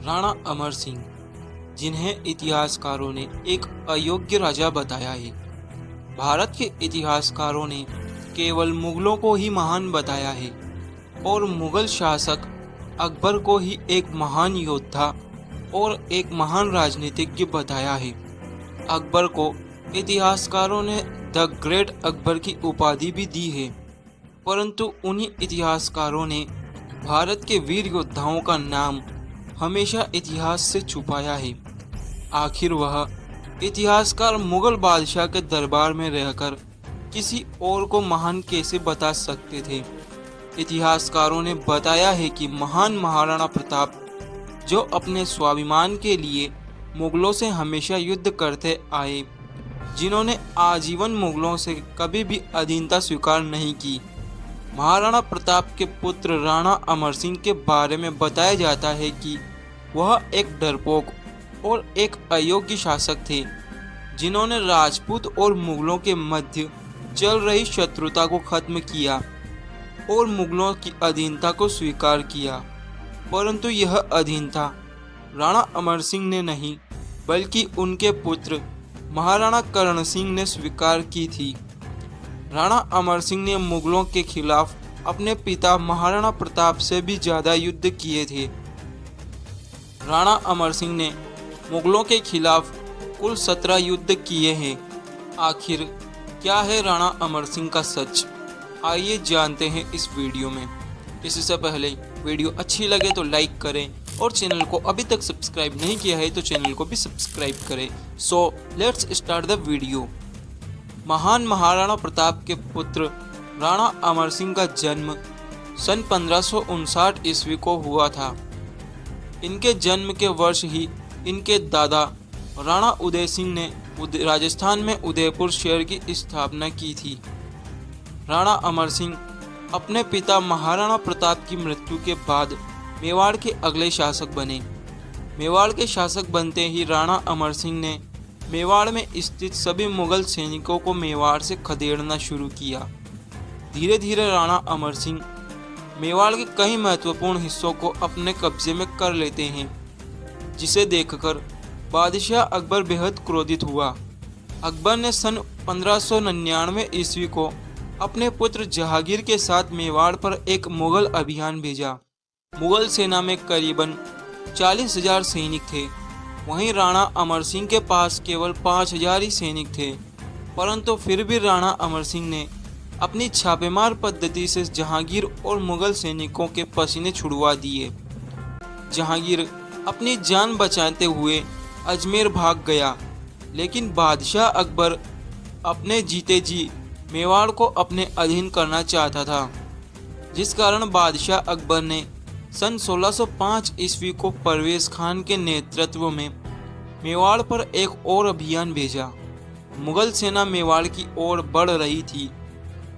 राणा अमर सिंह, जिन्हें इतिहासकारों ने एक अयोग्य राजा बताया है। भारत के इतिहासकारों ने केवल मुगलों को ही महान बताया है और मुगल शासक अकबर को ही एक महान योद्धा और एक महान राजनीतिज्ञ बताया है। अकबर को इतिहासकारों ने द ग्रेट अकबर की उपाधि भी दी है, परंतु उन्हीं इतिहासकारों ने भारत के वीर योद्धाओं का नाम हमेशा इतिहास से छुपाया है। आखिर वह इतिहासकार मुगल बादशाह के दरबार में रहकर किसी और को महान कैसे बता सकते थे। इतिहासकारों ने बताया है कि महान महाराणा प्रताप, जो अपने स्वाभिमान के लिए मुगलों से हमेशा युद्ध करते आए, जिन्होंने आजीवन मुगलों से कभी भी अधीनता स्वीकार नहीं की। महाराणा प्रताप के पुत्र राणा अमर सिंह के बारे में बताया जाता है कि वह एक डरपोक और एक अयोग्य शासक थे, जिन्होंने राजपूत और मुगलों के मध्य चल रही शत्रुता को खत्म किया और मुगलों की अधीनता को स्वीकार किया। परंतु यह अधीनता राणा अमर सिंह ने नहीं, बल्कि उनके पुत्र महाराणा करण सिंह ने स्वीकार की थी। राणा अमर सिंह ने मुगलों के खिलाफ अपने पिता महाराणा प्रताप से भी ज़्यादा युद्ध किए थे। राणा अमर सिंह ने मुगलों के खिलाफ कुल 17 युद्ध किए हैं। आखिर क्या है राणा अमर सिंह का सच? आइए जानते हैं इस वीडियो में। इससे पहले वीडियो अच्छी लगे तो लाइक करें और चैनल को अभी तक सब्सक्राइब नहीं किया है तो चैनल को भी सब्सक्राइब करें। So let's start the video. महान महाराणा प्रताप के पुत्र राणा अमर सिंह का जन्म सन 1559 ईस्वी को हुआ था। इनके जन्म के वर्ष ही इनके दादा राणा उदय सिंह ने राजस्थान में उदयपुर शहर की स्थापना की थी। राणा अमर सिंह अपने पिता महाराणा प्रताप की मृत्यु के बाद मेवाड़ के अगले शासक बने। मेवाड़ के शासक बनते ही राणा अमर सिंह ने मेवाड़ में स्थित सभी मुगल सैनिकों को मेवाड़ से खदेड़ना शुरू किया। धीरे धीरे राणा अमर सिंह मेवाड़ के कई महत्वपूर्ण हिस्सों को अपने कब्जे में कर लेते हैं, जिसे देखकर बादशाह अकबर बेहद क्रोधित हुआ। अकबर ने सन 1599 ईस्वी को अपने पुत्र जहांगीर के साथ मेवाड़ पर एक मुगल अभियान भेजा। मुगल सेना में करीबन 40,000 सैनिक थे। वहीं राणा अमर सिंह के पास केवल 5,000 ही सैनिक थे, परंतु फिर भी राणा अमर सिंह ने अपनी छापेमार पद्धति से जहांगीर और मुगल सैनिकों के पसीने छुड़वा दिए। जहांगीर अपनी जान बचाते हुए अजमेर भाग गया, लेकिन बादशाह अकबर अपने जीते जी मेवाड़ को अपने अधीन करना चाहता था, जिस कारण बादशाह अकबर ने सन 1605 ईस्वी को परवेज खान के नेतृत्व में मेवाड़ पर एक और अभियान भेजा। मुगल सेना मेवाड़ की ओर बढ़ रही थी।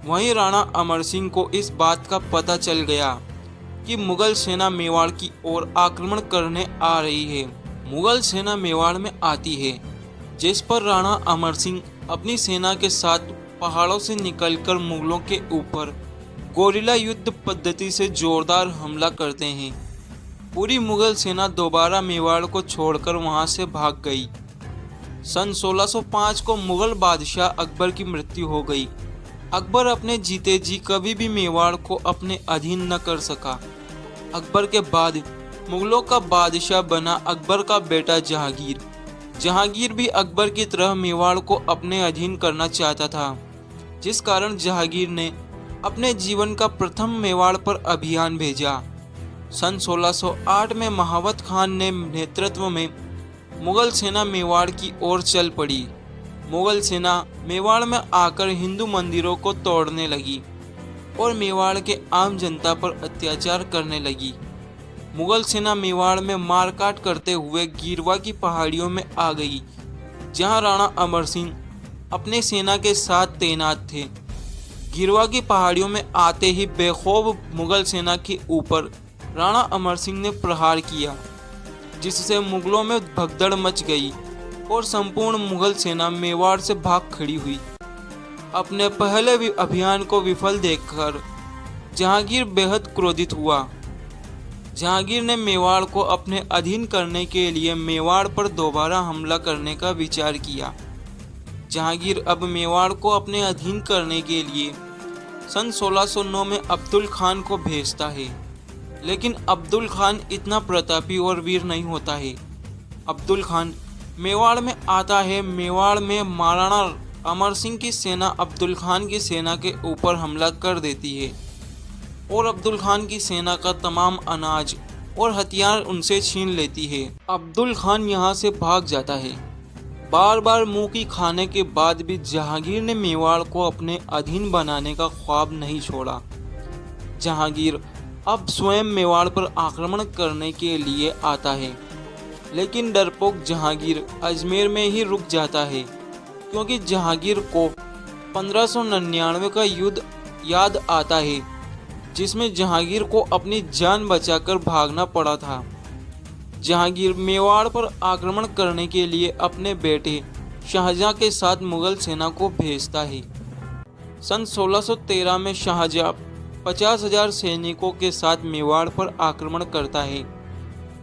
वहीं राणा अमर सिंह को इस बात का पता चल गया कि मुगल सेना मेवाड़ की ओर आक्रमण करने आ रही है। मुगल सेना मेवाड़ में आती है, जिस पर राणा अमर सिंह अपनी सेना के साथ पहाड़ों से निकलकर मुगलों के ऊपर गोरिल्ला युद्ध पद्धति से जोरदार हमला करते हैं। पूरी मुगल सेना दोबारा मेवाड़ को छोड़कर वहां से भाग गई। सन 1605 को मुगल बादशाह अकबर की मृत्यु हो गई। अकबर अपने जीते जी कभी भी मेवाड़ को अपने अधीन न कर सका। अकबर के बाद मुगलों का बादशाह बना अकबर का बेटा जहांगीर। जहांगीर भी अकबर की तरह मेवाड़ को अपने अधीन करना चाहता था, जिस कारण जहांगीर ने अपने जीवन का प्रथम मेवाड़ पर अभियान भेजा। सन 1608 में महावत खान ने नेतृत्व में मुगल सेना मेवाड़ की ओर चल पड़ी। मुगल सेना मेवाड़ में आकर हिंदू मंदिरों को तोड़ने लगी और मेवाड़ के आम जनता पर अत्याचार करने लगी। मुगल सेना मेवाड़ में मारकाट करते हुए गिरवा की पहाड़ियों में आ गई, जहां राणा अमर सिंह अपने सेना के साथ तैनात थे। गिरवा की पहाड़ियों में आते ही बेखौफ मुगल सेना के ऊपर राणा अमर सिंह ने प्रहार किया, जिससे मुगलों में भगदड़ मच गई और संपूर्ण मुगल सेना मेवाड़ से भाग खड़ी हुई। अपने पहले अभियान को विफल देखकर जहांगीर बेहद क्रोधित हुआ। जहांगीर ने मेवाड़ को अपने अधीन करने के लिए मेवाड़ पर दोबारा हमला करने का विचार किया। जहांगीर अब मेवाड़ को अपने अधीन करने के लिए सन 1609 में अब्दुल खान को भेजता है, लेकिन अब्दुल खान इतना प्रतापी और वीर नहीं होता है। अब्दुल खान मेवाड़ में आता है। मेवाड़ में महाराणा अमर सिंह की सेना अब्दुल खान की सेना के ऊपर हमला कर देती है और अब्दुल खान की सेना का तमाम अनाज और हथियार उनसे छीन लेती है। अब्दुल खान यहाँ से भाग जाता है। बार बार मुंह की खाने के बाद भी जहांगीर ने मेवाड़ को अपने अधीन बनाने का ख्वाब नहीं छोड़ा। जहांगीर अब स्वयं मेवाड़ पर आक्रमण करने के लिए आता है, लेकिन डरपोक जहांगीर अजमेर में ही रुक जाता है, क्योंकि जहांगीर को 1599 का युद्ध याद आता है, जिसमें जहांगीर को अपनी जान बचाकर भागना पड़ा था। जहांगीर मेवाड़ पर आक्रमण करने के लिए अपने बेटे शाहजहां के साथ मुगल सेना को भेजता है। सन 1613 में शाहजहां 50,000 सैनिकों के साथ मेवाड़ पर आक्रमण करता है,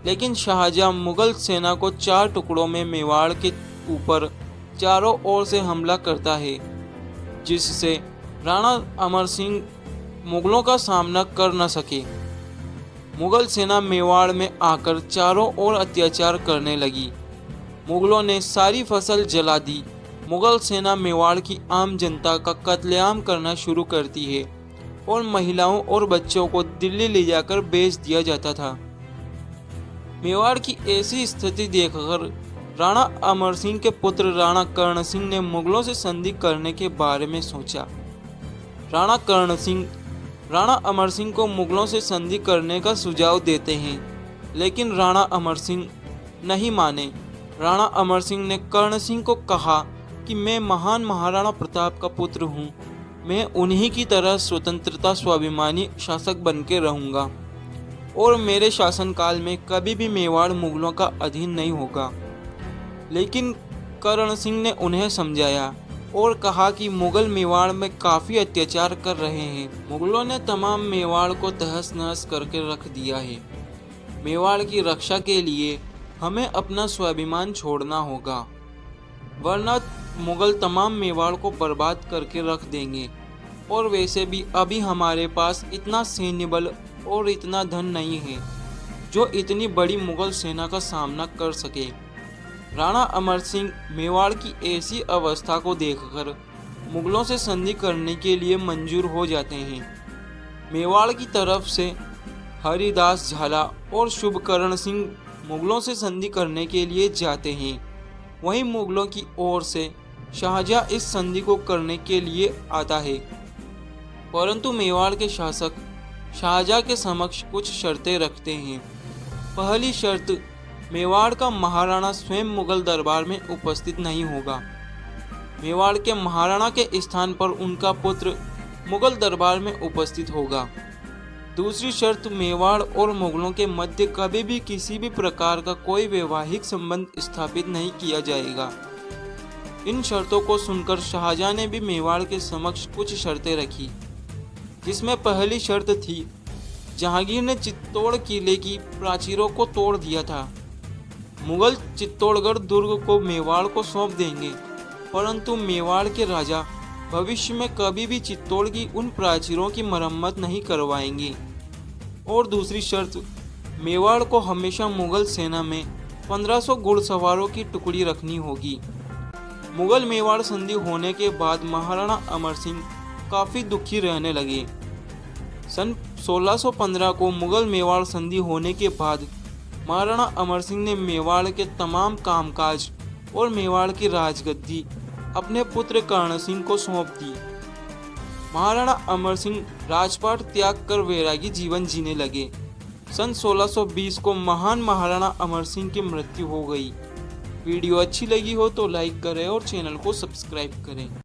लेकिन शाहजहां मुगल सेना को 4 टुकड़ों में मेवाड़ के ऊपर चारों ओर से हमला करता है, जिससे राणा अमर सिंह मुगलों का सामना कर न सके। मुगल सेना मेवाड़ में आकर चारों ओर अत्याचार करने लगी। मुगलों ने सारी फसल जला दी। मुगल सेना मेवाड़ की आम जनता का कत्लेआम करना शुरू करती है और महिलाओं और बच्चों को दिल्ली ले जाकर बेच दिया जाता था। मेवाड़ की ऐसी स्थिति देखकर राणा अमर सिंह के पुत्र राणा कर्ण सिंह ने मुगलों से संधि करने के बारे में सोचा। राणा कर्ण सिंह राणा अमर सिंह को मुगलों से संधि करने का सुझाव देते हैं, लेकिन राणा अमर सिंह नहीं माने। राणा अमर सिंह ने कर्ण सिंह को कहा कि मैं महान महाराणा प्रताप का पुत्र हूँ, मैं उन्हीं की तरह स्वतंत्रता स्वाभिमानी शासक बन के रहूँगा और मेरे शासनकाल में कभी भी मेवाड़ मुगलों का अधीन नहीं होगा। लेकिन कर्ण सिंह ने उन्हें समझाया और कहा कि मुगल मेवाड़ में काफ़ी अत्याचार कर रहे हैं। मुगलों ने तमाम मेवाड़ को तहस नहस करके रख दिया है। मेवाड़ की रक्षा के लिए हमें अपना स्वाभिमान छोड़ना होगा, वरना मुगल तमाम मेवाड़ को बर्बाद करके रख देंगे। और वैसे भी अभी हमारे पास इतना सैन्य बल और इतना धन नहीं है जो इतनी बड़ी मुगल सेना का सामना कर सके। राणा अमर सिंह मेवाड़ की ऐसी अवस्था को देखकर मुगलों से संधि करने के लिए मंजूर हो जाते हैं। मेवाड़ की तरफ से हरिदास झाला और शुभकर्ण सिंह मुगलों से संधि करने के लिए जाते हैं। वहीं मुगलों की ओर से शाहजहां इस संधि को करने के लिए आता है, परंतु मेवाड़ के शासक शाहजहां के समक्ष कुछ शर्तें रखते हैं। पहली शर्त, मेवाड़ का महाराणा स्वयं मुगल दरबार में उपस्थित नहीं होगा। मेवाड़ के महाराणा के स्थान पर उनका पुत्र मुगल दरबार में उपस्थित होगा। दूसरी शर्त, मेवाड़ और मुगलों के मध्य कभी भी किसी भी प्रकार का कोई वैवाहिक संबंध स्थापित नहीं किया जाएगा। इन शर्तों को सुनकर शाहजहां ने भी मेवाड़ के समक्ष कुछ शर्तें रखी, जिसमें पहली शर्त थी, जहांगीर ने चित्तौड़ किले की प्राचीरों को तोड़ दिया था। मुगल चित्तौड़गढ़ दुर्ग को मेवाड़ को सौंप देंगे, परंतु मेवाड़ के राजा भविष्य में कभी भी चित्तौड़ की उन प्राचीरों की मरम्मत नहीं करवाएंगे। और दूसरी शर्त, मेवाड़ को हमेशा मुगल सेना में 1500 घुड़सवारों की टुकड़ी रखनी होगी। मुगल मेवाड़ संधि होने के बाद महाराणा अमर सिंह काफ़ी दुखी रहने लगे। सन 1615 को मुगल मेवाड़ संधि होने के बाद महाराणा अमर सिंह ने मेवाड़ के तमाम कामकाज और मेवाड़ की राजगद्दी अपने पुत्र कर्ण सिंह को सौंप दी। महाराणा अमर सिंह राजपाट त्याग कर वैरागी जीवन जीने लगे। सन 1620 को महान महाराणा अमर सिंह की मृत्यु हो गई। वीडियो अच्छी लगी हो तो लाइक करें और चैनल को सब्सक्राइब करें।